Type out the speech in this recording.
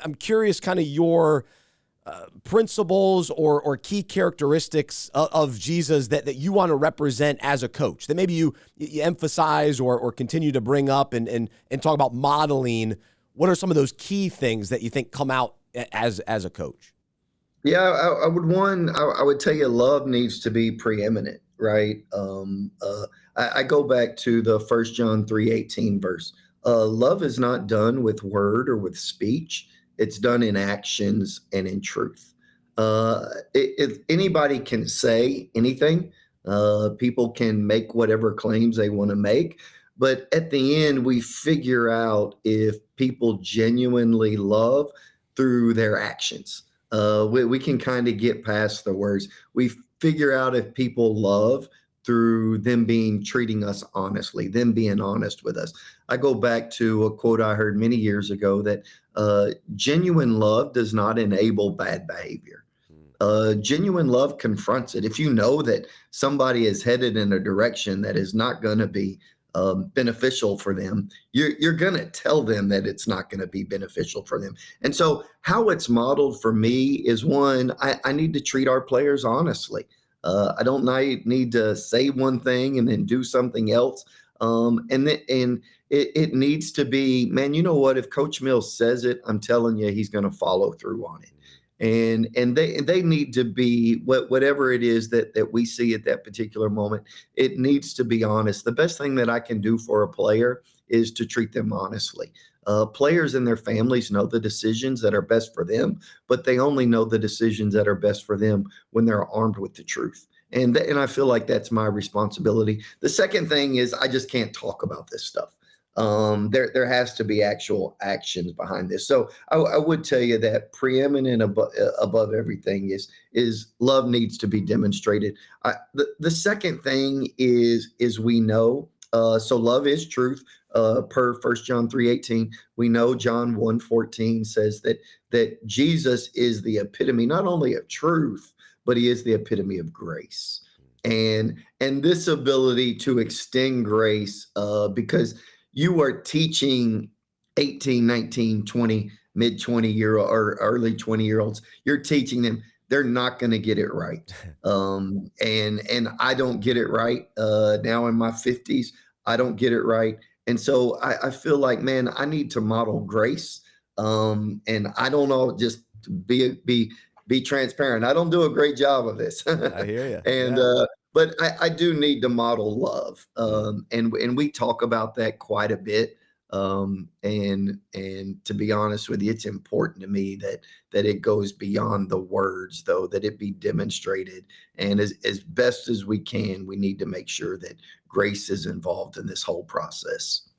I'm curious kind of your principles or key characteristics of Jesus that you want to represent as a coach, that maybe you emphasize or continue to bring up and talk about modeling. What are some of those key things that you think come out as a coach? Yeah, I would tell you love needs to be preeminent, right? I go back to the 1 John 3:18 verse. Love is not done with word or with speech. It's done in actions and in truth. If anybody can say anything, people can make whatever claims they want to make. But at the end, we figure out if people genuinely love through their actions. We can kind of get past the words. We figure out if people love through them treating us honestly, them being honest with us. I go back to a quote I heard many years ago that genuine love does not enable bad behavior. Genuine love confronts it. If you know that somebody is headed in a direction that is not going to be beneficial for them, you're going to tell them that it's not going to be beneficial for them. And so how it's modeled for me is, one, I need to treat our players honestly. I don't need to say one thing and then do something else. And it needs to be, man, you know what? If Coach Mills says it, I'm telling you, he's going to follow through on it. And they need to be whatever it is that we see at that particular moment. It needs to be honest. The best thing that I can do for a player is to treat them honestly. Players and their families know the decisions that are best for them, but they only know the decisions that are best for them when they're armed with the truth. And I feel like that's my responsibility. The second thing is I just can't talk about this stuff. There has to be actual actions behind this. So I would tell you that preeminent above everything is love needs to be demonstrated. The second thing is we know. So love is truth. Per 1 John 3:18, we know John 1:14 says that Jesus is the epitome not only of truth, but he is the epitome of grace. And this ability to extend grace, because you are teaching 18, 19, 20, mid 20-year-old or early 20-year-olds. You're teaching them they're not going to get it right. And I don't get it right. Now in my 50s, I don't get it right. And so I feel like, man, I need to model grace. And I don't know, just to be transparent. I don't do a great job of this. I hear you. And but I do need to model love. And we talk about that quite a bit. And to be honest with you, it's important to me that it goes beyond the words, though, that it be demonstrated. And as best as we can, we need to make sure that grace is involved in this whole process.